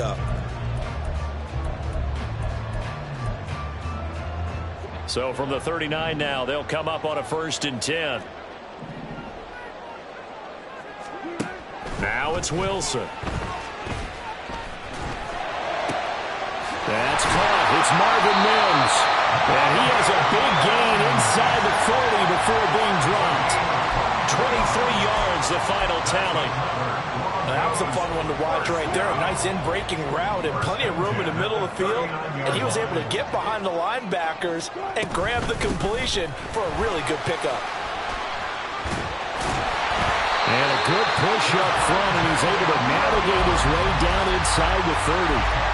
pickup. So from the 39 now, they'll come up on a 1st and 10. Now it's Wilson. That's caught. It's Marvin Mims. And he has a big gain inside the 40 before being dropped. 23 yards, the final tally. That was a fun one to watch right there. A nice in-breaking route and plenty of room in the middle of the field. And he was able to get behind the linebackers and grab the completion for a really good pickup. And a good push up front, and he's able to navigate his way down inside the 30.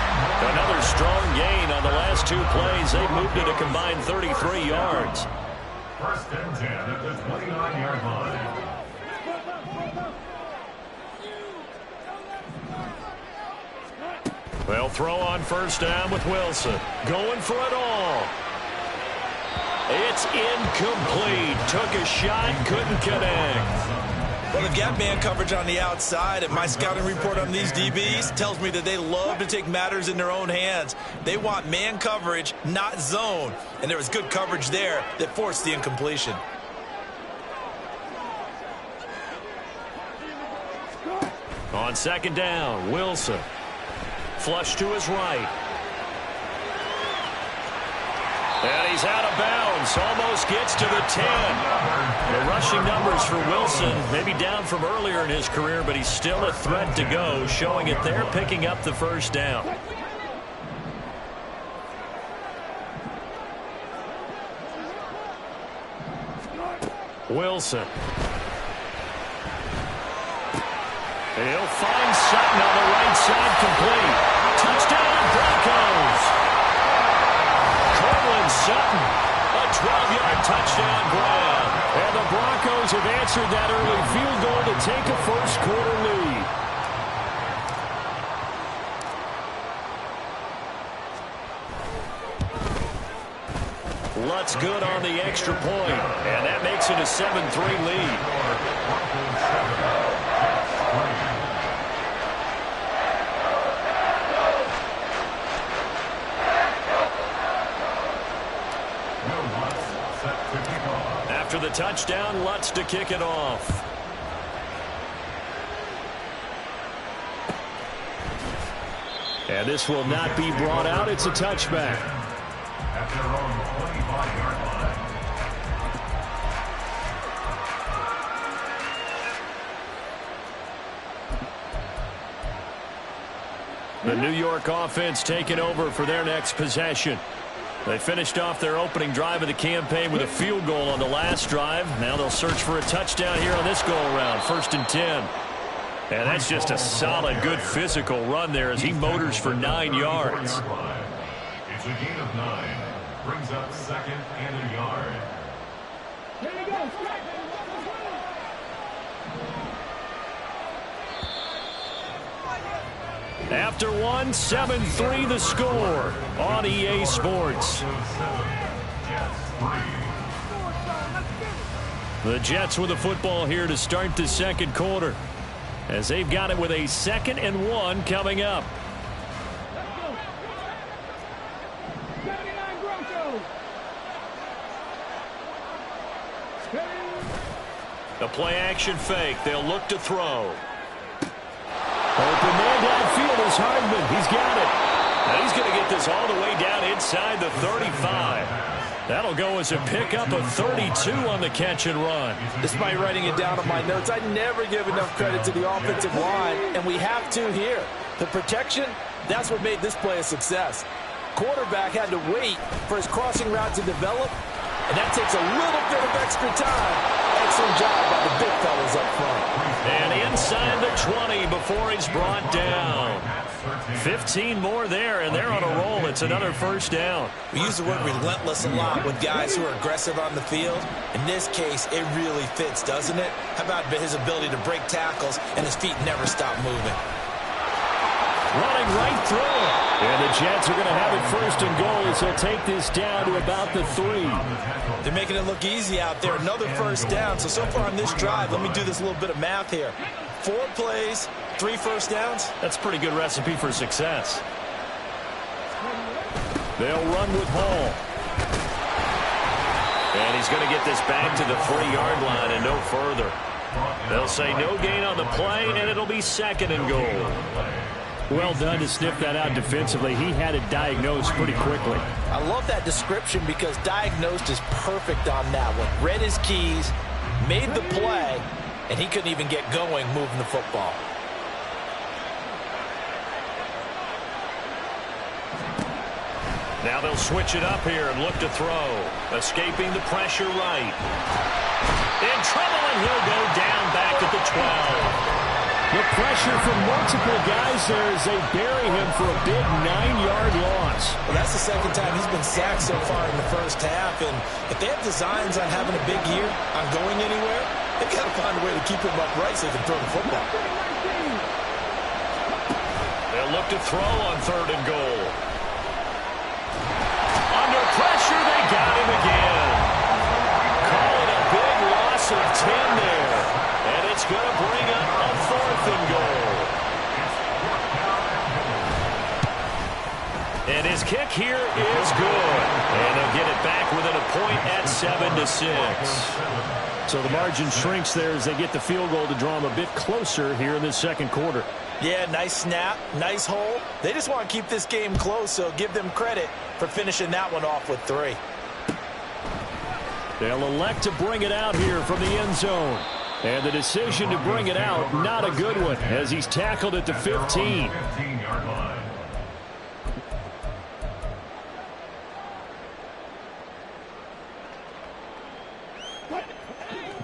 Another strong gain on the last 2 plays. They've moved it a combined 33 yards. 1st and 10 at the 29-yard line. They'll throw on 1st down with Wilson. Going for it all. It's incomplete. Took a shot, couldn't connect. Well, they've got man coverage on the outside, and my scouting report on these DBs tells me that they love to take matters in their own hands. They want man coverage, not zone. And there was good coverage there that forced the incompletion. On 2nd down, Wilson. Flush to his right. And he's out of bounds. Almost gets to the 10. The rushing numbers for Wilson, maybe down from earlier in his career, but he's still a threat to go, showing it there, picking up the 1st down. Wilson. He'll find Sutton on the right side, complete. Touchdown, Broncos. Cortland Sutton, a 12-yard touchdown grab. And the Broncos have answered that early field goal to take a 1st quarter lead. Lutz good on the extra point, and that makes it a 7-3 lead. After the touchdown, Lutz to kick it off. And this will not be brought out. It's a touchback. At their own 25-yard line. The New York offense taking over for their next possession. They finished off their opening drive of the campaign with a field goal on the last drive. Now they'll search for a touchdown here on this go-around, 1st and 10. And that's just a solid, good physical run there as he motors for 9 yards. It's a gain of 9. Brings up 2nd and a yard. After one, 7-3 the score on EA Sports. The Jets with the football here to start the 2nd quarter, as they've got it with a 2nd and 1 coming up. The play action fake. They'll look to throw. Open man downfield is Hardman. He's got it. Now he's going to get this all the way down inside the 35. That'll go as a pickup of 32 on the catch and run. Despite writing it down on my notes, I never give enough credit to the offensive line, and we have to here. The protection, that's what made this play a success. Quarterback had to wait for his crossing route to develop, and that takes a little bit of extra time. Excellent job by the big fellas up front. And inside the 20 before he's brought down. 15 more there, and they're on a roll. It's another 1st down. We use the word relentless a lot with guys who are aggressive on the field. In this case, it really fits, doesn't it? How about his ability to break tackles and his feet never stop moving? Running right through it. And the Jets are going to have it 1st and goal as they'll take this down to about the 3. They're making it look easy out there. Another 1st down. So far on this drive, let me do this little bit of math here. 4 plays, 3 first downs. That's a pretty good recipe for success. They'll run with Hall. And he's going to get this back to the 3-yard line and no further. They'll say no gain on the play, and it'll be 2nd and goal. Well done to sniff that out defensively. He had it diagnosed pretty quickly. I love that description because diagnosed is perfect on that one. Read his keys, made the play, and he couldn't even get going moving the football. Now they'll switch it up here and look to throw. Escaping the pressure right. In trouble, and he'll go down back at the 12. The pressure from multiple guys there as they bury him for a big 9-yard loss. Well, that's the 2nd time he's been sacked so far in the first half. And if they have designs on having a big year, on going anywhere, they've got to find a way to keep him upright so they can throw the football. They'll look to throw on 3rd and goal. Under pressure, they got him again. Call it a big loss of 10 there. And it's going to bring up a 4th and goal. And his kick here is good. And they'll get it back within a point at 7-6. So the margin shrinks there as they get the field goal to draw them a bit closer here in the 2nd quarter. Yeah, nice snap, nice hole. They just want to keep this game close, so give them credit for finishing that one off with 3. They'll elect to bring it out here from the end zone. And the decision to bring it out, not a good one, as he's tackled at the 15.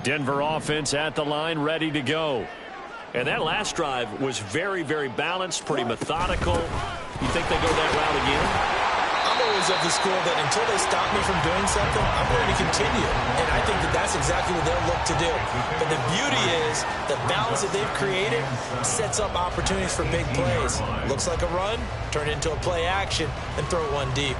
Denver offense at the line, ready to go. And that last drive was very, very balanced, pretty methodical. You think they go that route again? I'm always of the school that until they stop me from doing something, I'm going to continue. And I think that that's exactly what they'll look to do. But the beauty is the balance that they've created sets up opportunities for big plays. Looks like a run, turn it into a play action, and throw one deep.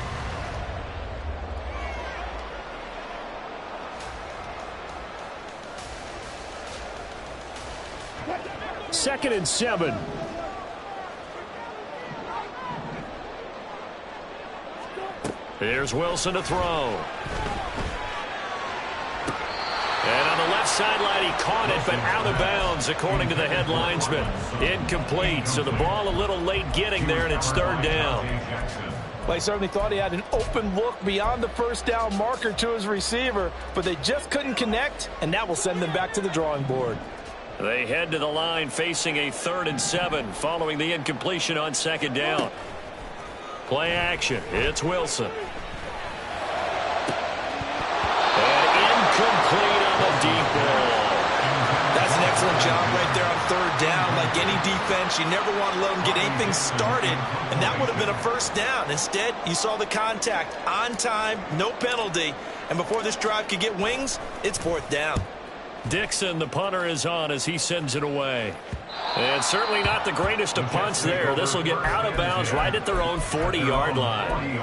Second and 7. Here's Wilson to throw. And on the left sideline, he caught it, but out of bounds, according to the head linesman. Incomplete, so the ball a little late getting there, and it's 3rd down. Well, he certainly thought he had an open look beyond the first down marker to his receiver, but they just couldn't connect, and that will send them back to the drawing board. They head to the line facing a 3rd and 7 following the incompletion on 2nd down. Play action. It's Wilson. And incomplete on the deep ball. That's an excellent job right there on 3rd down. Like any defense, you never want to let them get anything started, and that would have been a 1st down. Instead, you saw the contact on time, no penalty, and before this drive could get wings, it's 4th down. Dixon, the punter, is on as he sends it away. And certainly not the greatest of punts there. This will get out of bounds right at their own 40-yard line.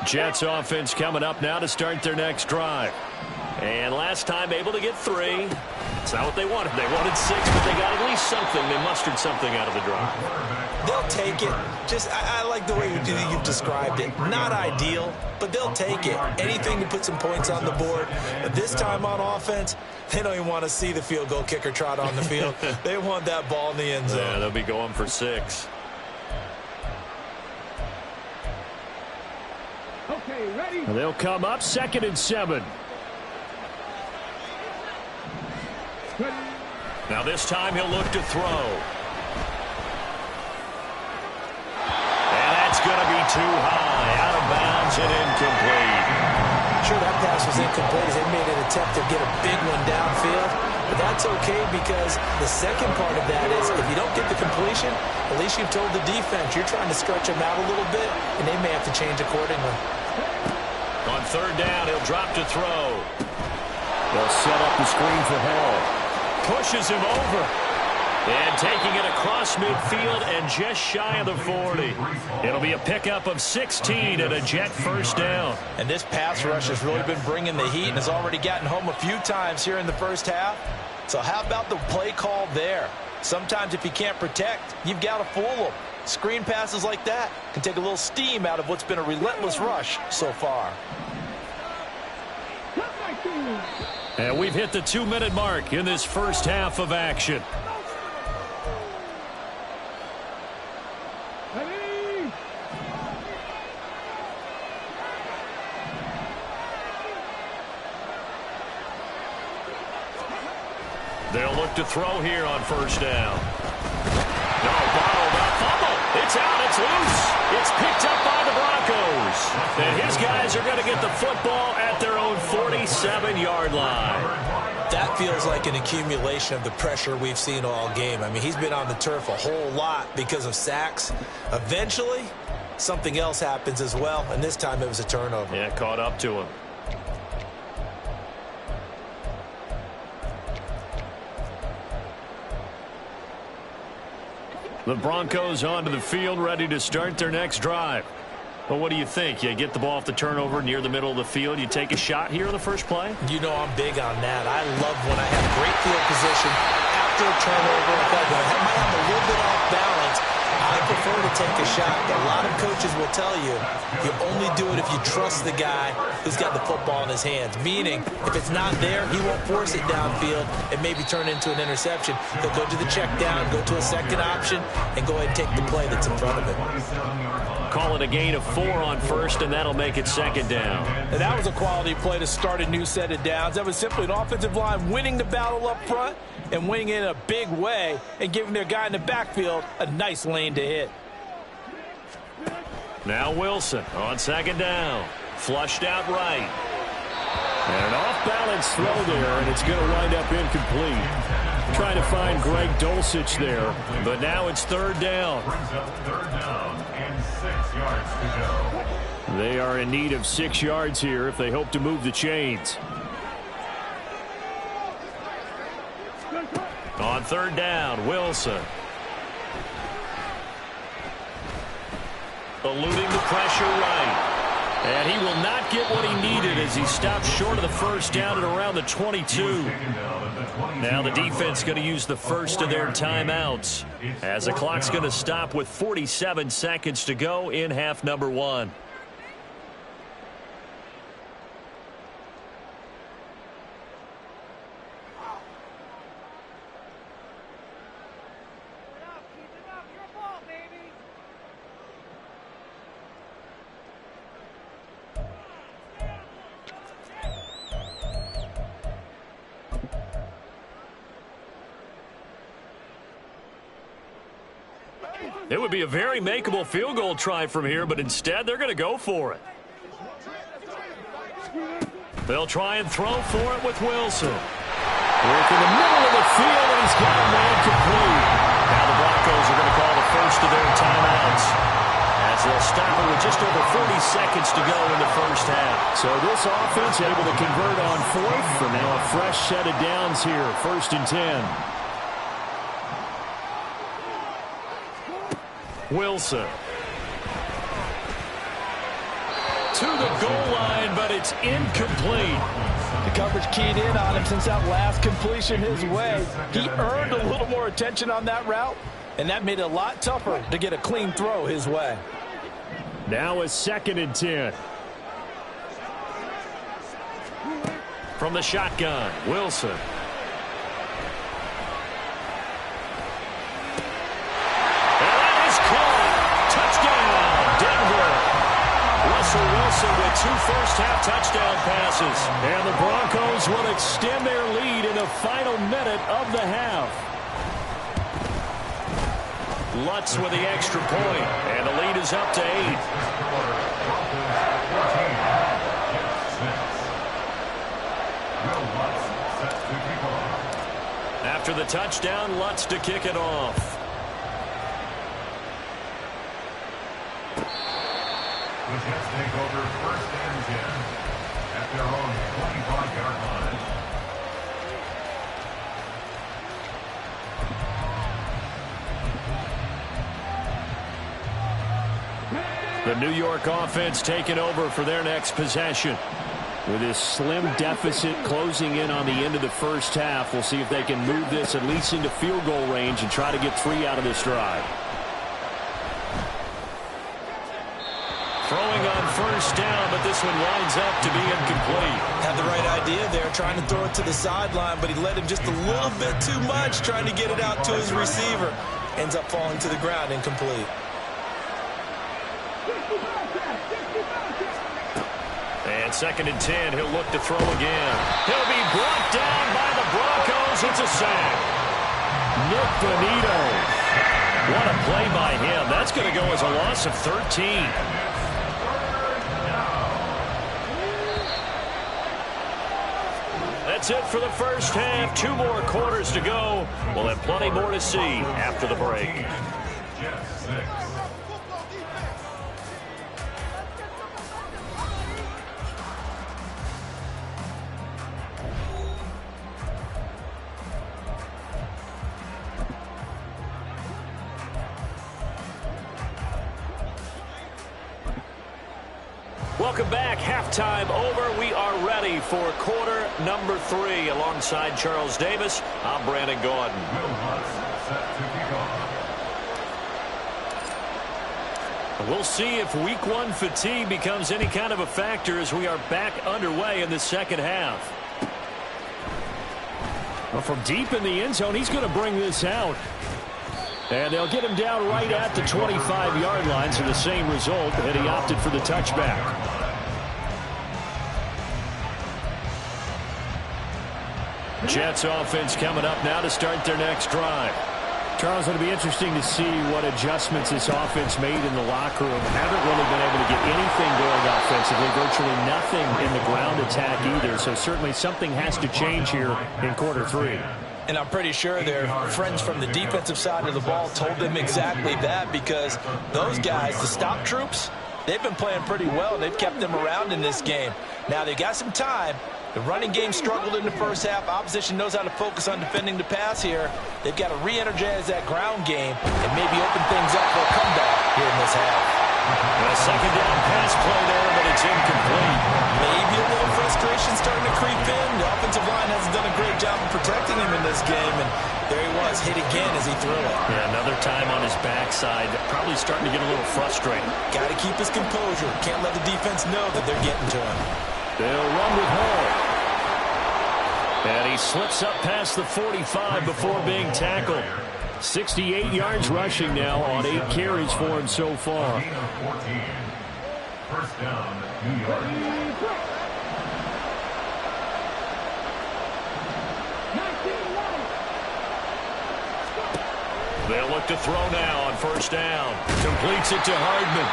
Jets offense coming up now to start their next drive. And last time able to get 3. It's not what they wanted. They wanted 6, but they got at least something. They mustered something out of the drive. They'll take it. I like the way you've described it. Not ideal, but they'll take it. Anything to put some points on the board. But this time on offense, they don't even want to see the field goal kicker trot on the field. They want that ball in the end zone. Yeah, they'll be going for 6. Okay, ready. They'll come up 2nd and 7. Now this time he'll look to throw. And that's going to be too high. Out of bounds and incomplete. Sure, that pass was incomplete as they made an attempt to get a big one downfield. But that's okay because the second part of that is if you don't get the completion, at least you've told the defense you're trying to stretch them out a little bit, and they may have to change accordingly. On 3rd down, he'll drop to throw. They'll set up the screen for Hall. Pushes him over. And taking it across midfield and just shy of the 40. It'll be a pickup of 16 and a Jet first down. And this pass rush has really been bringing the heat and has already gotten home a few times here in the first half. So how about the play call there? Sometimes if you can't protect, you've got to fool them. Screen passes like that can take a little steam out of what's been a relentless rush so far. And we've hit the 2-minute mark in this first half of action. They'll look to throw here on first down. No, bottled up fumble. It's out. It's loose. It's picked up by the Broncos. And his guys are going to get the football at their own 47-yard line. That feels like an accumulation of the pressure we've seen all game. I mean, he's been on the turf a whole lot because of sacks. Eventually, something else happens as well, and this time it was a turnover. Yeah, caught up to him. The Broncos onto the field, ready to start their next drive. Well, what do you think? You get the ball off the turnover near the middle of the field. You take a shot here on the first play? You know I'm big on that. I love when I have great field position after a turnover. If I might have a little bit off balance, I prefer to take a shot. A lot of coaches will tell you, you only do it if you trust the guy who's got the football in his hands. Meaning, if it's not there, he won't force it downfield and maybe turn into an interception. He'll go to the check down, go to a second option, and go ahead and take the play that's in front of him. Call it a gain of 4 on first, and that'll make it second down. And that was a quality play to start a new set of downs. That was simply an offensive line winning the battle up front and winning it in a big way and giving their guy in the backfield a nice lane to hit. Now Wilson on second down. Flushed out right. And an off-balance throw there, and it's going to wind up incomplete. Trying to find Greg Dulcich there, but now it's third down. Brings up third down and 6 yards to go. They are in need of 6 yards here if they hope to move the chains. On third down, Wilson. Eluding the pressure right. And he will not get what he needed as he stopped short of the first down at around the 22. Now the defense going to use the first of their timeouts as the clock's going to stop with 47 seconds to go in half number 1. It would be a very makeable field goal try from here, but instead they're going to go for it. They'll try and throw for it with Wilson. Work in the middle of the field, and he's got a man complete. Now the Broncos are going to call the first of their timeouts as they'll stop it with just over 40 seconds to go in the first half. So this offense able to convert on fourth, and now a fresh set of downs here, 1st and 10. Wilson. To the goal line, but it's incomplete. The coverage keyed in on him since that last completion his way. He earned a little more attention on that route, and that made it a lot tougher to get a clean throw his way. Now a 2nd and 10. From the shotgun, Wilson. Russell Wilson with 2 first-half touchdown passes. And the Broncos will extend their lead in the final minute of the half. Lutz with the extra point, and the lead is up to 8. After the touchdown, Lutz to kick it off. The Jets take over 1st and 10 at their own 25-yard line. The New York offense taking over for their next possession. With this slim deficit closing in on the end of the first half, we'll see if they can move this at least into field goal range and try to get 3 out of this drive. Throwing on first down, but this one winds up to be incomplete. Had the right idea there, trying to throw it to the sideline, but he led him just a little bit too much, trying to get it out to his receiver. Ends up falling to the ground, incomplete. And 2nd and 10, he'll look to throw again. He'll be brought down by the Broncos. It's a sack. Nick Bonito. What a play by him. That's going to go as a loss of 13. That's it for the first half. 2 more quarters to go. We'll have plenty more to see after the break. Jets 6. Welcome back. Halftime over. We are ready for quarter number 3. Alongside Charles Davis, I'm Brandon Gaudin. Will Lutz set to kick off. We'll see if week 1 fatigue becomes any kind of a factor as we are back underway in the second half. Well, from deep in the end zone, he's going to bring this out. And they'll get him down right at the 25-yard line, so the same result, and he opted for the touchback. Jets offense coming up now to start their next drive. Charles, it'll be interesting to see what adjustments this offense made in the locker room. Haven't really been able to get anything going offensively, virtually nothing in the ground attack either, so certainly something has to change here in quarter 3. And I'm pretty sure their friends from the defensive side of the ball told them exactly that, because those guys, the stop troops, they've been playing pretty well. They've kept them around in this game. Now, they got some time. The running game struggled in the first half. Opposition knows how to focus on defending the pass here. They've got to re-energize that ground game and maybe open things up for a comeback here in this half. A second down pass play there, but it's incomplete. Maybe a little frustration starting to creep in. The offensive line hasn't done a great job of protecting him in this game, and there he was, hit again as he threw it. Yeah, another time on his backside, probably starting to get a little frustrated. Got to keep his composure. Can't let the defense know that they're getting to him. They'll run with Hall. And he slips up past the 45 before being tackled. 68 yards rushing now on 8 carries for him so far. Gain of 14. First down, New York. They'll look to throw now on first down. Completes it to Hardman.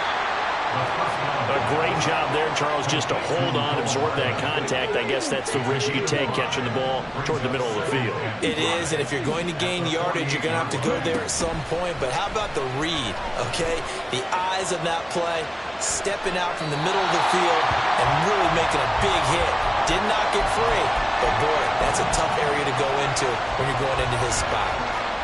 A great job there, Charles, just to hold on, absorb that contact. I guess that's the risk you take catching the ball toward the middle of the field. It is, and if you're going to gain yardage, you're going to have to go there at some point. But how about the read, okay? The eyes of that play, stepping out from the middle of the field and really making a big hit. Did not get free, but boy, that's a tough area to go into when you're going into his spot.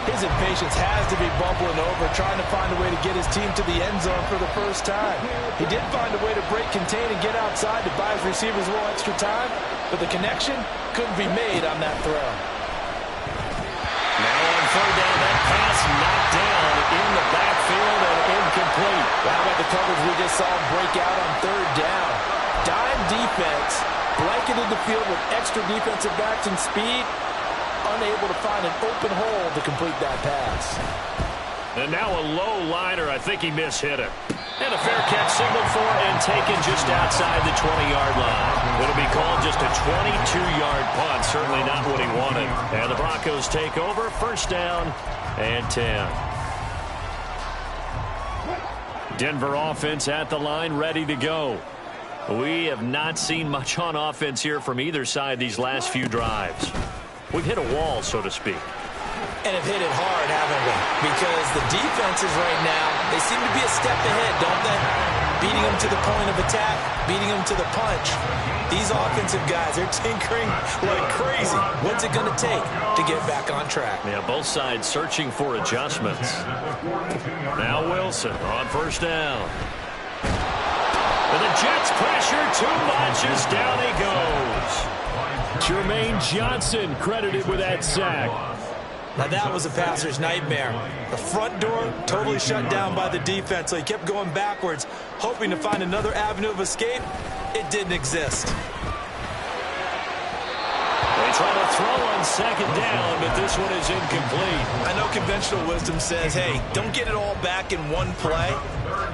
His impatience has to be bubbling over, trying to find a way to get his team to the end zone for the first time. He did find a way to break, contain, and get outside to buy his receivers a little extra time, but the connection couldn't be made on that throw. Now on third down, that pass knocked down in the backfield and incomplete. How about the coverage we just saw him break out on third down? Dime defense, blanketed the field with extra defensive backs and speed, unable to find an open hole to complete that pass. And now a low liner. I think he mishit it. And a fair catch signaled for and taken just outside the 20-yard line. It'll be called just a 22-yard punt. Certainly not what he wanted. And the Broncos take over. First down and 10. Denver offense at the line, ready to go. We have not seen much on offense here from either side these last few drives. We've hit a wall, so to speak. And have hit it hard, haven't we? Because the defenses right now, they seem to be a step ahead, don't they? Beating them to the point of attack, beating them to the punch. These offensive guys, they're tinkering like crazy. What's it going to take to get back on track? Yeah, both sides searching for adjustments. Now Wilson on first down. And the Jets pressure too much as down he goes. Jermaine Johnson credited with that sack. Now that was a passer's nightmare. The front door totally shut down by the defense, so he kept going backwards, hoping to find another avenue of escape. It didn't exist. They try to throw on second down, but this one is incomplete. I know conventional wisdom says, hey, don't get it all back in one play.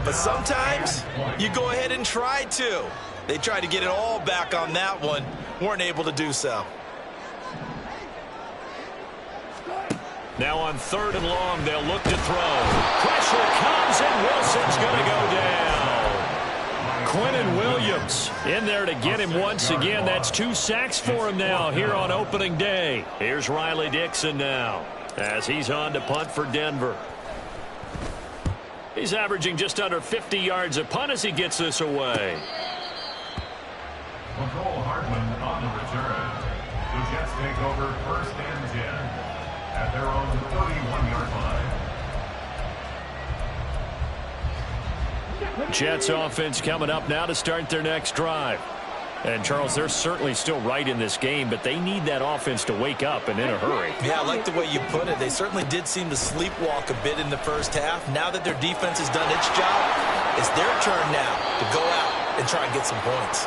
But sometimes you go ahead and try to. They tried to get it all back on that one. Weren't able to do so. Now on 3rd and long, they'll look to throw. Pressure comes, and Wilson's going to go down. Quinnen Williams in there to get him once again. That's 2 sacks for him now here on opening day. Here's Riley Dixon now as he's on to punt for Denver. He's averaging just under 50 yards a punt as he gets this away. McCole Hardman on the return. The Jets take over 1st and 10 at their own 31-yard line. Jets offense coming up now to start their next drive. And, Charles, they're certainly still right in this game, but they need that offense to wake up and in a hurry. Yeah, I like the way you put it. They certainly did seem to sleepwalk a bit in the first half. Now that their defense has done its job, it's their turn now to go out and try and get some points.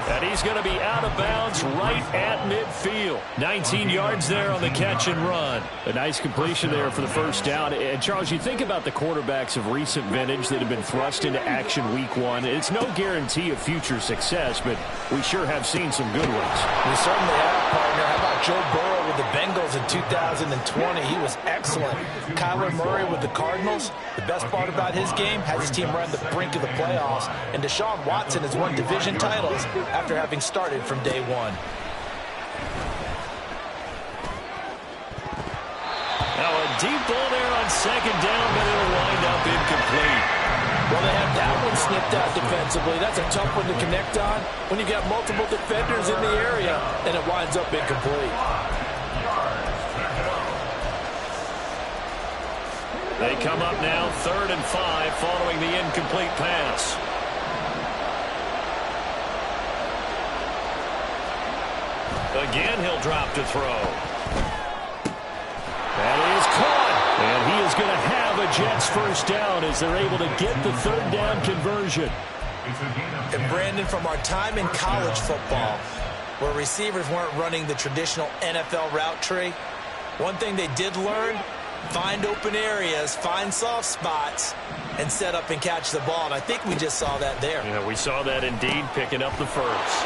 And he's going to be out of bounds right at midfield. 19 yards there on the catch and run. A nice completion there for the first down. And, Charles, you think about the quarterbacks of recent vintage that have been thrust into action week 1. It's no guarantee of future success, but we sure have seen some good ones. We certainly have, partner. How about Joe Burrow with the Bengals in 2020? He was excellent. Kyler Murray with the Cardinals. The best part about his game has his team right on the brink of the playoffs. And Deshaun Watson has won division titles after having started from day 1. Now a deep ball there on second down, but it'll wind up incomplete. Well, they have that one snipped out defensively. That's a tough one to connect on when you've got multiple defenders in the area, and it winds up incomplete. They come up now 3rd and 5 following the incomplete pass. Again, he'll drop to throw. That is caught. And he is going to have a Jets first down as they're able to get the 3rd down conversion. And Brandon, from our time in college football, where receivers weren't running the traditional NFL route tree, one thing they did learn, find open areas, find soft spots, and set up and catch the ball. And I think we just saw that there. Yeah, we saw that indeed, picking up the first.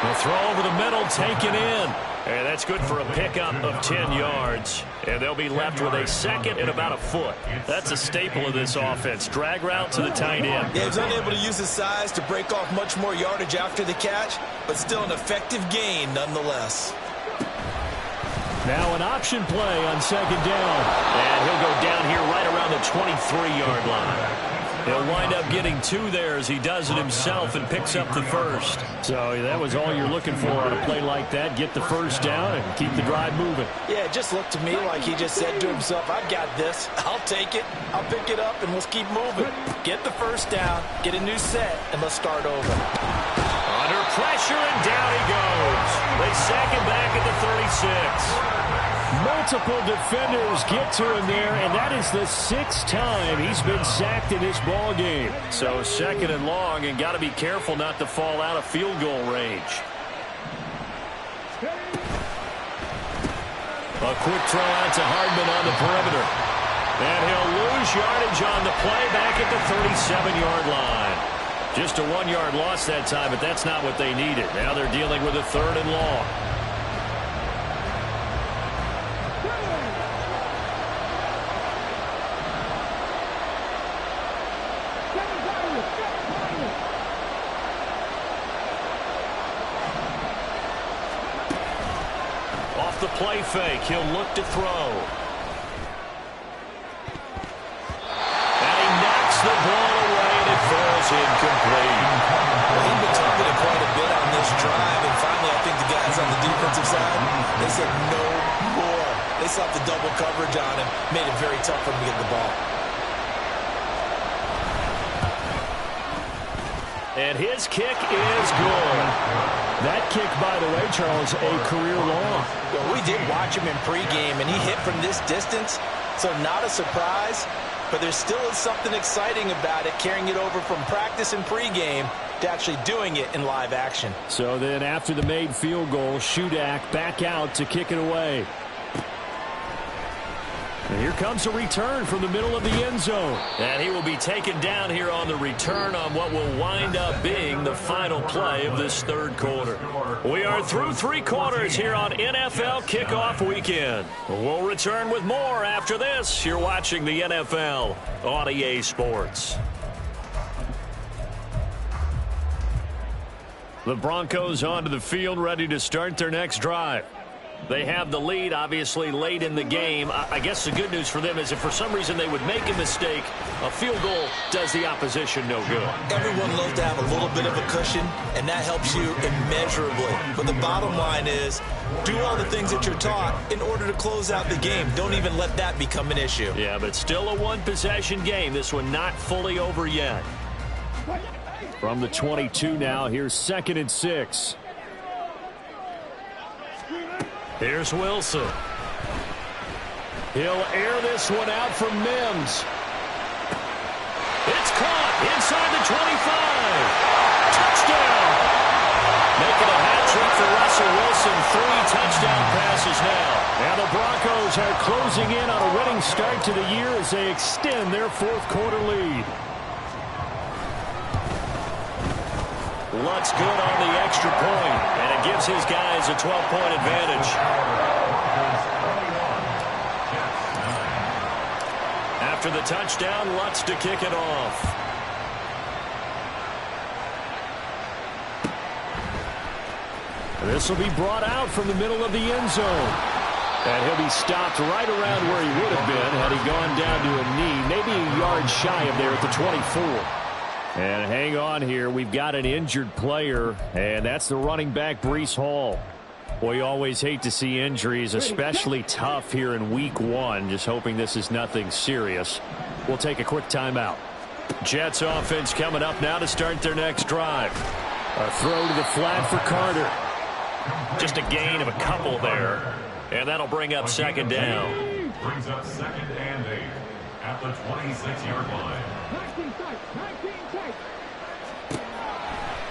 The throw over the middle, taken in. And that's good for a pickup of 10 yards. And they'll be left with a second and about a foot. That's a staple of this offense. Drag route to the tight end. Yeah, he was unable to use his size to break off much more yardage after the catch, but still an effective gain nonetheless. Now an option play on second down. And he'll go down here right around the 23-yard line. He'll wind up getting 2 there as he does it himself and picks up the first. So that was all you're looking for on a play like that. Get the first down and keep the drive moving. Yeah, it just looked to me like he just said to himself, I've got this. I'll take it. I'll pick it up, and let's keep moving. Get the first down, get a new set, and let's start over. Under pressure, and down he goes. They sack him back at the 36. Multiple defenders get to him there, and that is the 6th time he's been sacked in this ball game. So 2nd and long, and got to be careful not to fall out of field goal range. A quick throw out to Hardman on the perimeter. And he'll lose yardage on the play back at the 37-yard line. Just a 1-yard loss that time, but that's not what they needed. Now they're dealing with a 3rd and long. Off the play fake, he'll look to throw. And he knocks the ball away, and it falls incomplete. Well, he's been targeted quite a bit on this drive, and finally I think the guys on the defensive side, they said no more. They saw the double coverage on him, made it very tough for him to get the ball. And his kick is good. That kick, by the way, Charles, a career long. Well, we did watch him in pregame, and he hit from this distance, so not a surprise. But there still is something exciting about it, carrying it over from practice and pregame to actually doing it in live action. So then after the made field goal, Shudak back out to kick it away. And here comes a return from the middle of the end zone. And he will be taken down here on the return on what will wind up being the final play of this third quarter. We are through 3 quarters here on NFL Kickoff Weekend. We'll return with more after this. You're watching the NFL on EA Sports. The Broncos onto the field, ready to start their next drive. They have the lead, obviously, late in the game. I guess the good news for them is if for some reason they would make a mistake, a field goal does the opposition no good. Everyone loves to have a little bit of a cushion, and that helps you immeasurably. But the bottom line is, do all the things that you're taught in order to close out the game. Don't even let that become an issue. Yeah, but still a one-possession game. This one not fully over yet. From the 22 now, here's 2nd and 6. Here's Wilson. He'll air this one out from Mims. It's caught inside the 25. Touchdown. Making a hat trick for Russell Wilson. 3 touchdown passes now. And the Broncos are closing in on a winning start to the year as they extend their 4th quarter lead. Lutz good on the extra point, and it gives his guys a 12-point advantage. After the touchdown, Lutz to kick it off. This will be brought out from the middle of the end zone. And he'll be stopped right around where he would have been had he gone down to a knee, maybe a yard shy of there at the 24. And hang on here. We've got an injured player, and that's the running back, Breece Hall. We always hate to see injuries, especially tough here in week 1. Just hoping this is nothing serious. We'll take a quick timeout. Jets offense coming up now to start their next drive. A throw to the flat for Carter. Just a gain of a couple there. And that'll bring up 2nd down. Brings up 2nd and 8 at the 26-yard line.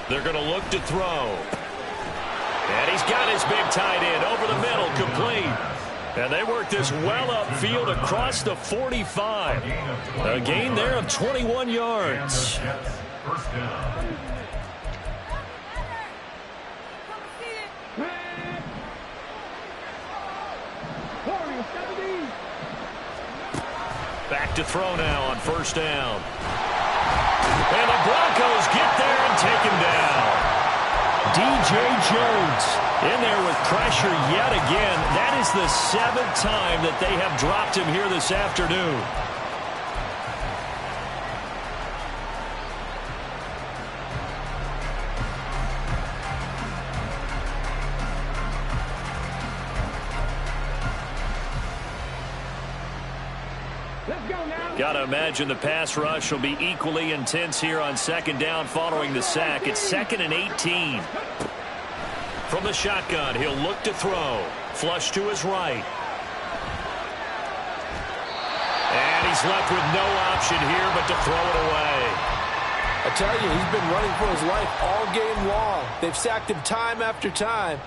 They're going to look to throw. And he's got his big tight end over the middle, complete. And they work this well upfield across the 45. A gain there of 21 yards. First down. Back to throw now on 1st down. And the Broncos get there and take him down. DJ Jones in there with pressure yet again. That is the 7th time that they have dropped him here this afternoon. Got to imagine the pass rush will be equally intense here on 2nd down following the sack. It's 2nd and 18. From the shotgun, he'll look to throw. Flush to his right. And he's left with no option here but to throw it away. I tell you, he's been running for his life all game long. They've sacked him time after time.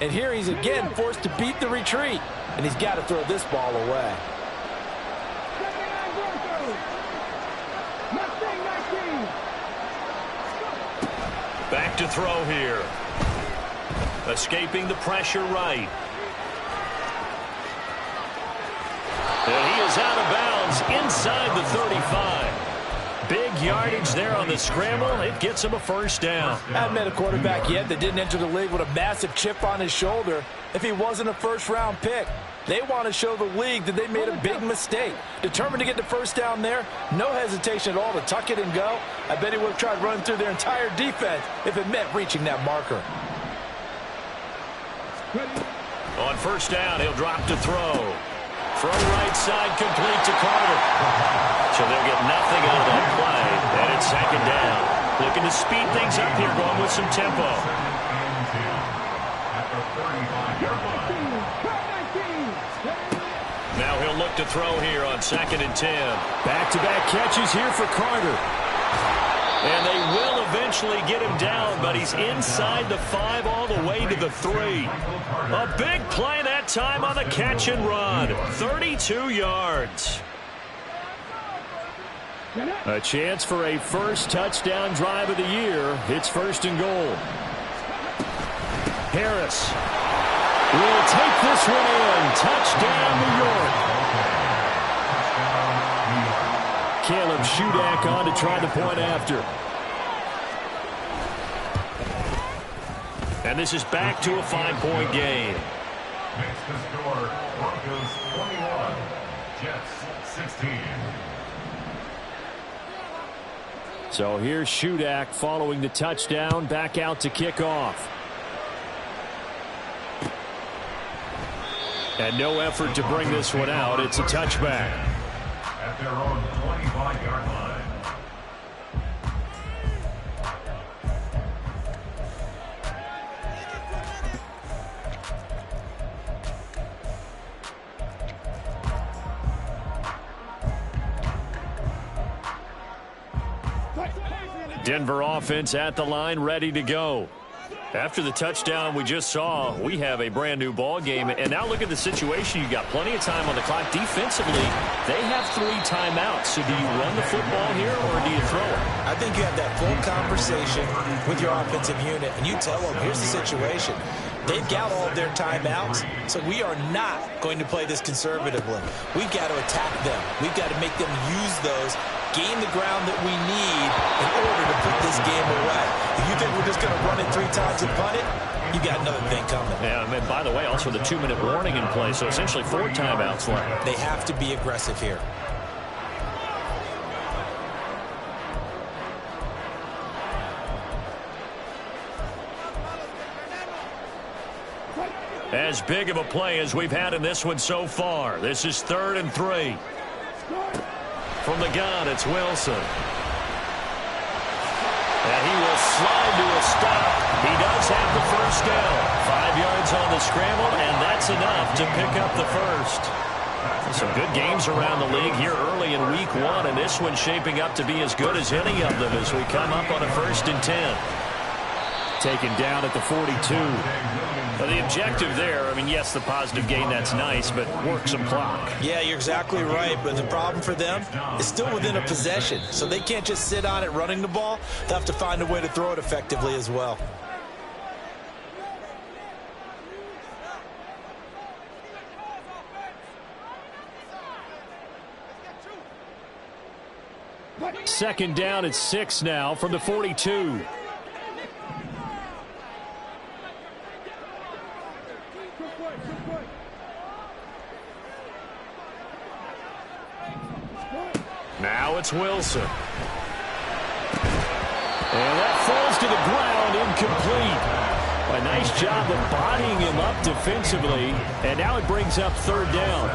And here he's again forced to beat the retreat. And he's got to throw this ball away. Back to throw here. Escaping the pressure right. And he is out of bounds inside the 35. Big yardage there on the scramble. It gets him a 1st down. I haven't met a quarterback yet that didn't enter the league with a massive chip on his shoulder if he wasn't a 1st-round pick. They want to show the league that they made a big mistake. Determined to get the 1st down there, no hesitation at all to tuck it and go. I bet he would have tried running through their entire defense if it meant reaching that marker. On 1st down, he'll drop to throw. From right side, complete to Carter. So they'll get nothing out of that play, and it's 2nd down. Looking to speed things up here, going with some tempo. Now he'll look to throw here on 2nd and 10. Back-to-back catches here for Carter. And they will eventually get him down, but he's inside the 5 all the way to the 3. A big play that time on the catch and run. 32 yards. A chance for a first touchdown drive of the year. It's 1st and goal. Harris will take this one in. Touchdown, New York. Caleb Shudak on to try the point after. And this is back to a 5-point game. Makes the score Broncos 21, Jets 16. So here's Shudak following the touchdown, back out to kick off. And no effort to bring this one out. It's a touchback. At their own 25-yard line. Denver offense at the line, ready to go. After the touchdown we just saw, we have a brand new ball game. And now look at the situation. You got plenty of time on the clock. Defensively, they have 3 timeouts. So do you run the football here or do you throw it? I think you have that full conversation with your offensive unit, and you tell them, here's the situation. They've got all of their timeouts, so we are not going to play this conservatively. We've got to attack them. We've got to make them use those, gain the ground that we need in order to put this game away. If you think we're just going to run it 3 times and punt it, you got another thing coming. Yeah, and by the way, also the 2-minute warning in play, so essentially 4 timeouts left. They have to be aggressive here. As big of a play as we've had in this one so far. This is 3rd and 3. From the gun, it's Wilson. And he will slide to a stop. He does have the first down. 5 yards on the scramble, and that's enough to pick up the first. Some good games around the league here early in week 1, and this one's shaping up to be as good as any of them as we come up on a 1st and 10. Taken down at the 42. Well, the objective there, I mean, yes, the positive gain, that's nice, but work some clock. Yeah, you're exactly right, but the problem for them is still within a possession, so they can't just sit on it running the ball. They'll have to find a way to throw it effectively as well. Second down at 6 now from the 42. Now it's Wilson. And that falls to the ground, incomplete. A nice job of bodying him up defensively, and now it brings up 3rd down.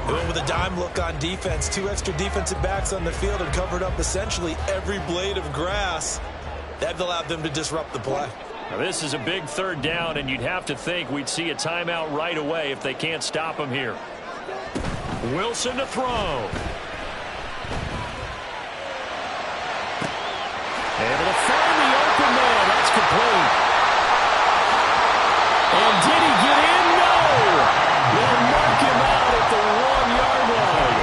They went with a dime look on defense. 2 extra defensive backs on the field and covered up essentially every blade of grass. That allowed them to disrupt the play. Now this is a big 3rd down, and you'd have to think we'd see a timeout right away if they can't stop him here. Wilson to throw. Able to find the open man. That's complete. And did he get in? No! They'll mark him out at the 1-yard line.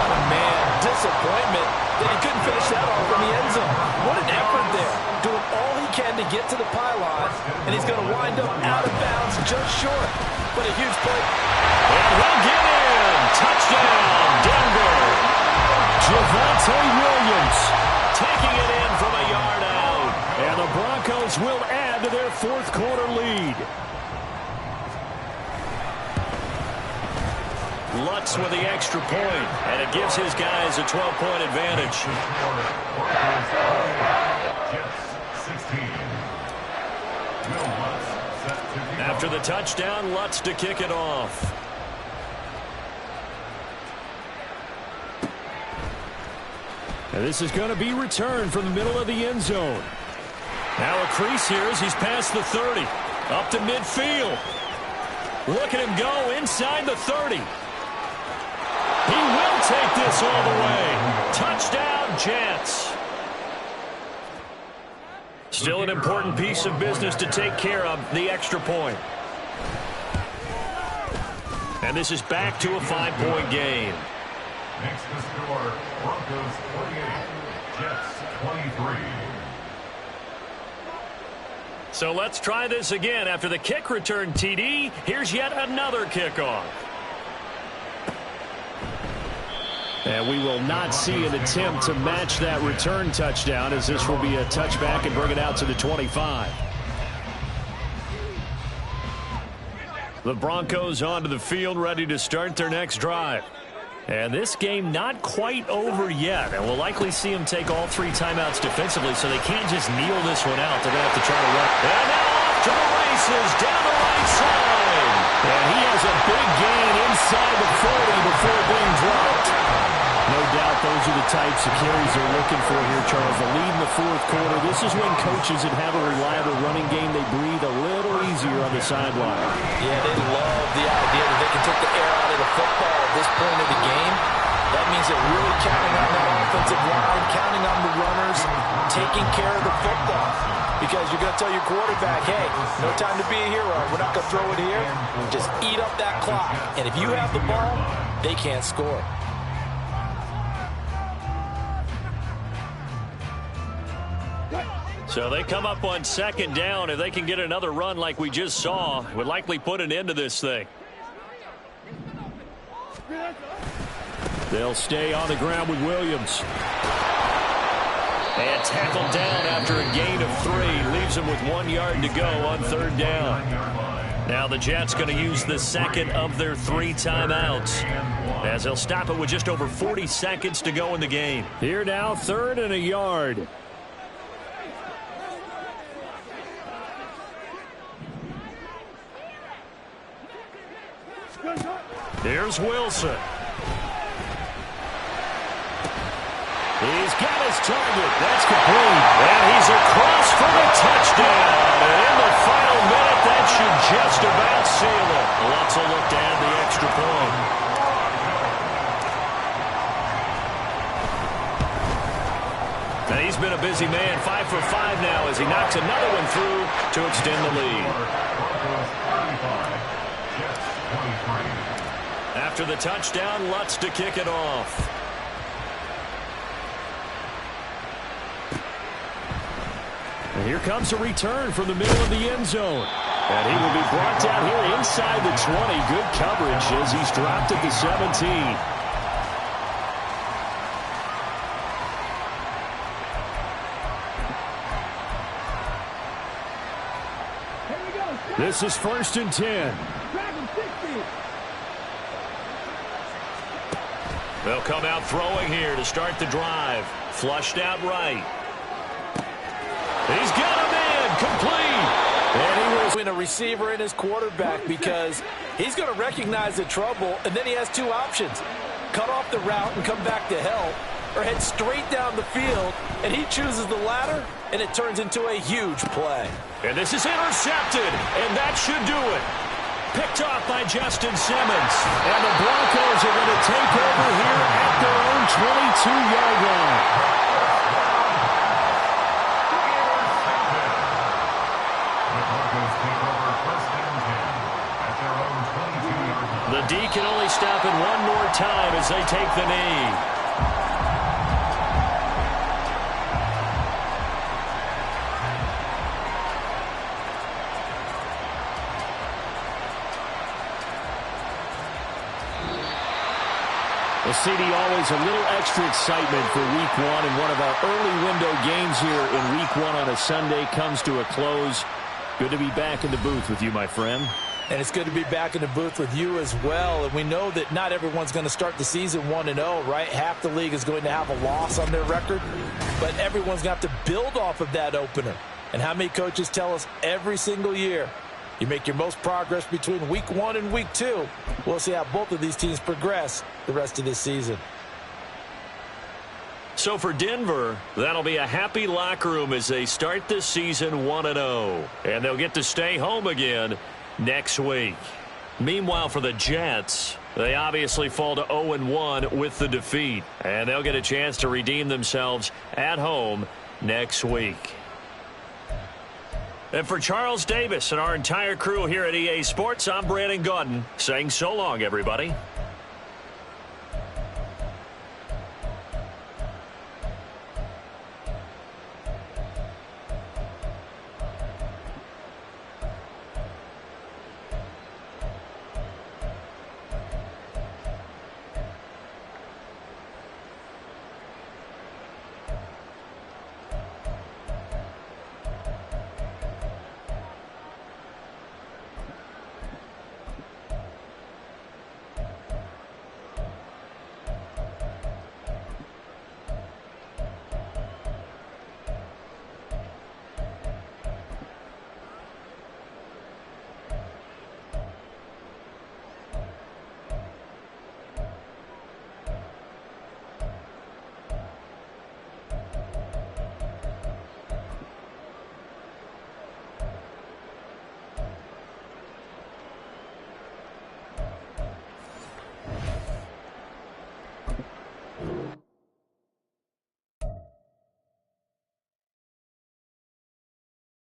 Oh, man, disappointment that he couldn't finish that off in the end zone. What an effort there. Doing all he can to get to the pylon, and he's going to wind up out of bounds just short. But a huge play. And he'll get in. Touchdown, Denver. Javonte Williams taking it in from a yard out. And the Broncos will add to their 4th quarter lead. Lutz with the extra point, and it gives his guys a 12-point advantage. After the touchdown, Lutz to kick it off. And this is going to be returned from the middle of the end zone. Now a crease here as he's past the 30. Up to midfield. Look at him go inside the 30. He will take this all the way. Touchdown, Jets. Still an important piece of business to take care of, the extra point. And this is back to a 5-point game. Makes the score Broncos 28, Jets 23. So let's try this again. After the kick return TD, here's yet another kickoff. And we will not see an attempt to match that return touchdown, as this will be a touchback and bring it out to the 25. The Broncos onto the field, ready to start their next drive. And this game not quite over yet. And we'll likely see them take all 3 timeouts defensively, so they can't just kneel this one out. They're going to have to try to run. And now off to the races, down the right side. And he has a big gain inside the 40 before being dropped. No doubt those are the types of carries they're looking for here, Charles. The lead in the fourth quarter. This is when coaches that have a reliable running game, they breathe a little easier on the sideline. Yeah, they love the idea that they can take the air out of the football at this point of the game. That means they're really counting on that offensive line, counting on the runners, taking care of the football. Because you're going to tell your quarterback, hey, no time to be a hero. We're not going to throw it here. Just eat up that clock. And if you have the ball, they can't score. So they come up on second down. If they can get another run like we just saw, would likely put an end to this thing. They'll stay on the ground with Williams. And tackled down after a gain of 3. Leaves him with 1 yard to go on third down. Now the Jets going to use the second of their 3 timeouts, as they'll stop it with just over 40 seconds to go in the game. Here now, 3rd and a yard. Here's Wilson. He's got his target. That's complete. And he's across for the touchdown. And in the final minute, that should just about seal it. Let's look to add the extra point. Now he's been a busy man. 5 for 5 now as he knocks another one through to extend the lead. After the touchdown, Lutz to kick it off. And here comes a return from the middle of the end zone. And he will be brought down here inside the 20. Good coverage as he's dropped at the 17. This is 1st and 10. They'll come out throwing here to start the drive. Flushed out right. He's got him in. Complete. And he will win a receiver and his quarterback, because he's going to recognize the trouble, and then he has 2 options. Cut off the route and come back to help, or head straight down the field, and he chooses the latter, and it turns into a huge play. And this is intercepted, and that should do it. Picked off by Justin Simmons. And the Broncos are going to take over here at their own 22-yard line. The D can only stop it one more time as they take the knee. Well, CD, always a little extra excitement for Week 1, and one of our early window games here in Week 1 on a Sunday comes to a close. Good to be back in the booth with you, my friend. And it's good to be back in the booth with you as well. And we know that not everyone's going to start the season 1-0, right? Half the league is going to have a loss on their record, but everyone's going to have to build off of that opener. And how many coaches tell us every single year, you make your most progress between Week 1 and Week 2. We'll see how both of these teams progress the rest of this season. So for Denver, that'll be a happy locker room as they start this season 1-0. And they'll get to stay home again next week. Meanwhile, for the Jets, they obviously fall to 0-1 with the defeat. And they'll get a chance to redeem themselves at home next week. And for Charles Davis and our entire crew here at EA Sports, I'm Brandon Gaudin saying so long, everybody.